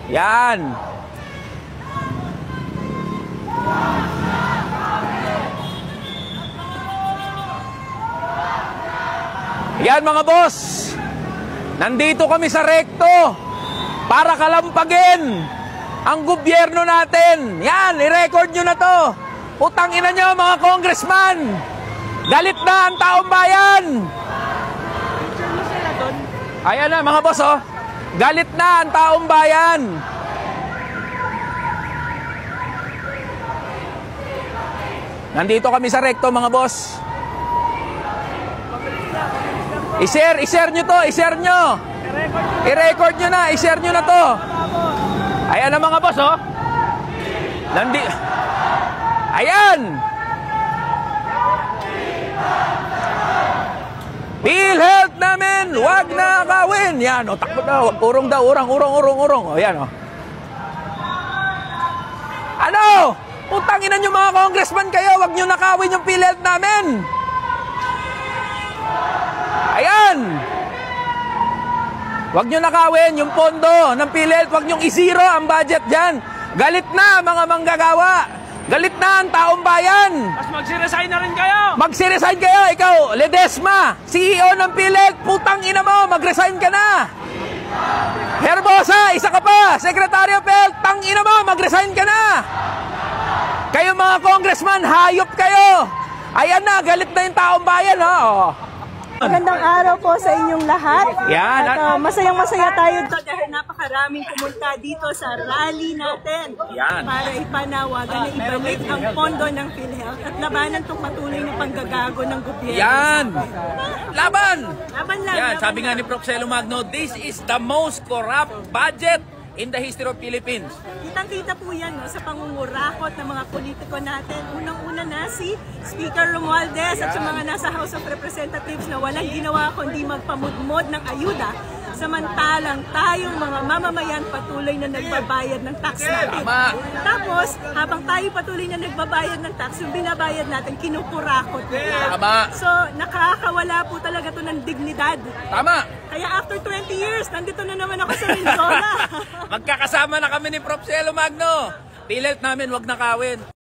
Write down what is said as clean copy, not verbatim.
Yan. Yan mga boss. Nandito kami sa rekto para kalampagin ang gobyerno natin. Yan, i-record nyo na to. Utang ina nyo mga congressman. Galit na ang taong bayan. Ayan na mga boss, oh. Galit na ang taong bayan. Nandito kami sa rekto mga boss. I-share nyo to, i-share nyo. I-record nyo na, i-share nyo na to. Ayan na mga boss, oh. Ayan. PhilHealth namin, wag na kawin. Yan, o, takbo daw. Urong daw, urong. O, yan, o. Ano? Utangin nyo mga congressman kayo, wag nyo nakawin yung PhilHealth namin. Ayan. Wag nyo nakawin yung pondo ng PhilHealth, wag nyo i-zero ang budget dyan. Galit na mga manggagawa. Galit na ang taong bayan. Mas magsiresign na rin kayo. Magsiresign kayo. Ikaw, Ledesma, CEO ng PhilHealth, putang ina mo, magresign ka na. Herbosa, isa ka pa, Secretary of Health, tang ina mo, magresign ka na. Kayo mga congressman, hayop kayo. Ayan na, galit na yung taong bayan, ha. Oh. Magandang araw po sa inyong lahat. Yan. At masayang-masaya tayo dahil napakaraming pumunta dito sa rally natin. Yan. Para ipanawagan na ibalik ang pondo ng PhilHealth at labanan itong patuloy na panggagago ng gobyerno. Yan. Laban. Laban lang. Yan, laban sabi nga lang. ni Prof. Celo Magno, this is the most corrupt budget in the history of Philippines. Kitang-kita po yan, no, sa pangungurakot ng mga politiko natin. Unang-una na si Speaker Romualdez at sa mga nasa House of Representatives na walang ginawa kundi magpamudmod ng ayuda. Samantalang tayong mga mamamayan patuloy na nagbabayad ng tax natin. Tama. Tapos, habang tayo patuloy na nagbabayad ng tax, yung binabayad natin, kinukurakot nila. Tama. So, nakakawala po talaga to ng dignidad. Tama. Kaya after 20 years, nandito na naman ako sa Mindoro. Magkakasama na kami ni Prof. Celo Magno. PhilHealth namin, wag nakawin.